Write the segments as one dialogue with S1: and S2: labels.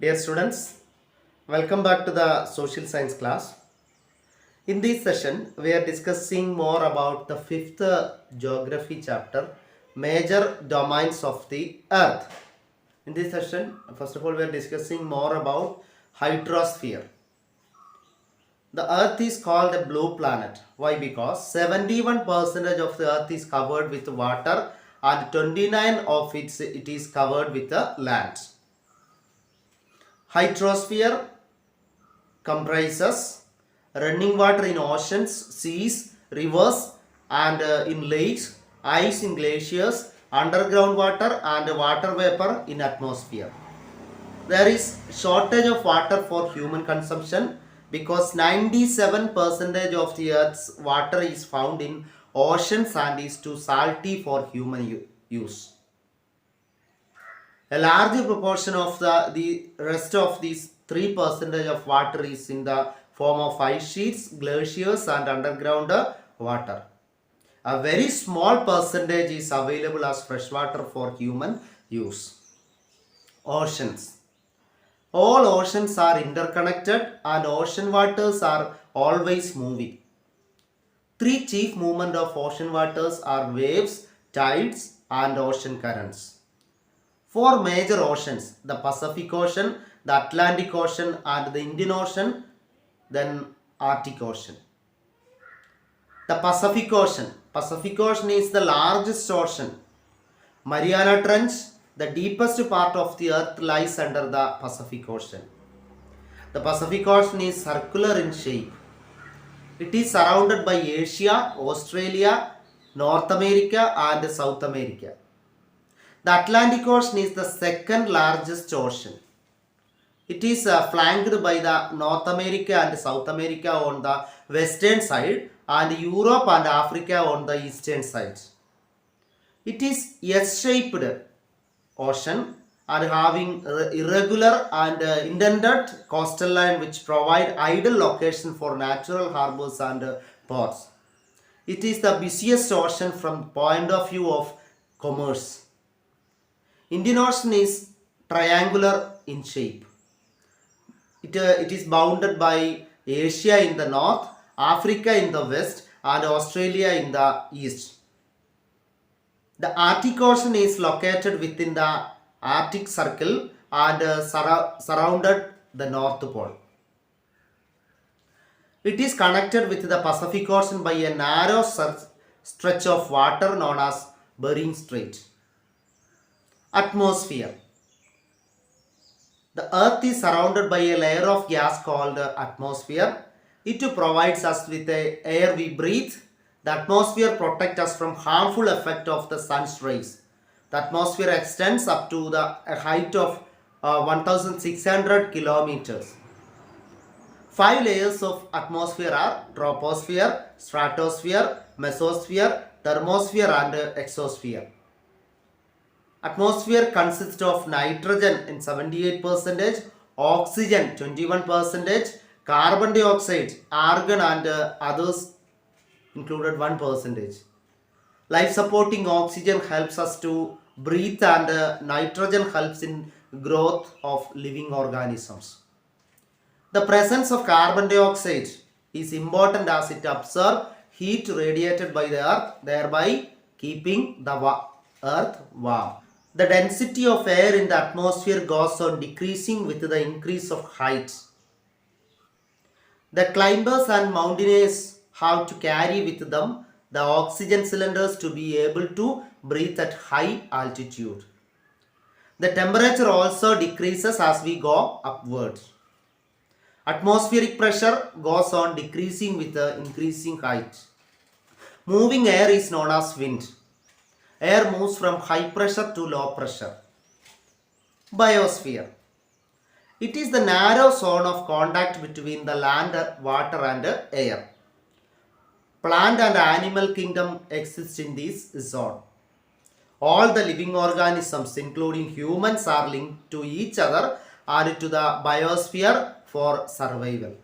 S1: Dear students, welcome back to the social science class. In this session, we are discussing more about the fifth geography chapter, major domains of the earth. In this session, first of all, we are discussing more about hydrosphere. The earth is called a blue planet. Why? Because 71% of the earth is covered with water and 29 of it is covered with the land. Hydrosphere comprises running water in oceans, seas, rivers and in lakes, ice in glaciers, underground water and water vapor in atmosphere. There is shortage of water for human consumption because 97% of the earth's water is found in oceans and is too salty for human use. A large proportion of the rest of these 3% of water is in the form of ice sheets, glaciers and underground water. A very small percentage is available as fresh water for human use. Oceans. All oceans are interconnected and ocean waters are always moving. Three chief movements of ocean waters are waves, tides and ocean currents. Four major oceans, the Pacific Ocean, the Atlantic Ocean and the Indian Ocean, then Arctic Ocean. The Pacific Ocean. Pacific Ocean is the largest ocean. Mariana Trench, the deepest part of the earth lies under the Pacific Ocean. The Pacific Ocean is circular in shape. It is surrounded by Asia, Australia, North America and South America. The Atlantic Ocean is the second largest ocean. It is flanked by the North America and South America on the western side and Europe and Africa on the eastern side. It is S-shaped ocean and having irregular and indented coastal line which provide ideal location for natural harbors and ports. It is the busiest ocean from the point of view of commerce. Indian Ocean is triangular in shape. It is bounded by Asia in the north, Africa in the west and Australia in the east. The Arctic Ocean is located within the Arctic Circle and surrounded the North Pole. It is connected with the Pacific Ocean by a narrow stretch of water known as Bering Strait. Atmosphere. The earth is surrounded by a layer of gas called atmosphere. It provides us with the air we breathe. The atmosphere protects us from harmful effect of the sun's rays. The atmosphere extends up to a height of 1600 kilometers. 5 layers of atmosphere are troposphere, stratosphere, mesosphere, thermosphere and exosphere. Atmosphere consists of nitrogen in 78%, oxygen 21%, carbon dioxide, argon and others included 1%. Life supporting oxygen helps us to breathe and nitrogen helps in growth of living organisms. The presence of carbon dioxide is important as it absorbs heat radiated by the earth, thereby keeping the earth warm. The density of air in the atmosphere goes on decreasing with the increase of height. The climbers and mountaineers have to carry with them the oxygen cylinders to be able to breathe at high altitude. The temperature also decreases as we go upwards. Atmospheric pressure goes on decreasing with the increasing height. Moving air is known as wind. Air moves from high pressure to low pressure. Biosphere. It is the narrow zone of contact between the land, water and air. Plant and animal kingdom exist in this zone. All the living organisms including humans are linked to each other and to the biosphere for survival.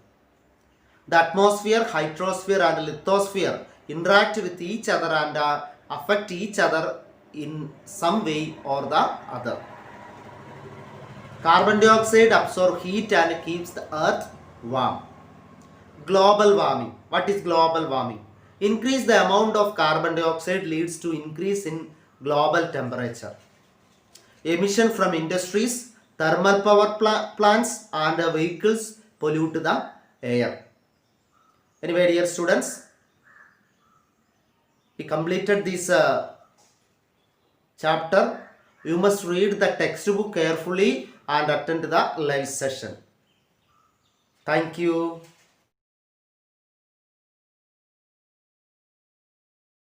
S1: The atmosphere, hydrosphere and lithosphere interact with each other and affect each other in some way or the other. Carbon dioxide absorbs heat and keeps the earth warm. Global warming. What is global warming? Increase the amount of carbon dioxide leads to increase in global temperature. Emission from industries, thermal power plants and vehicles pollute the air. Anyway, dear students, we completed this chapter. You must read the textbook carefully and attend the live session. Thank you.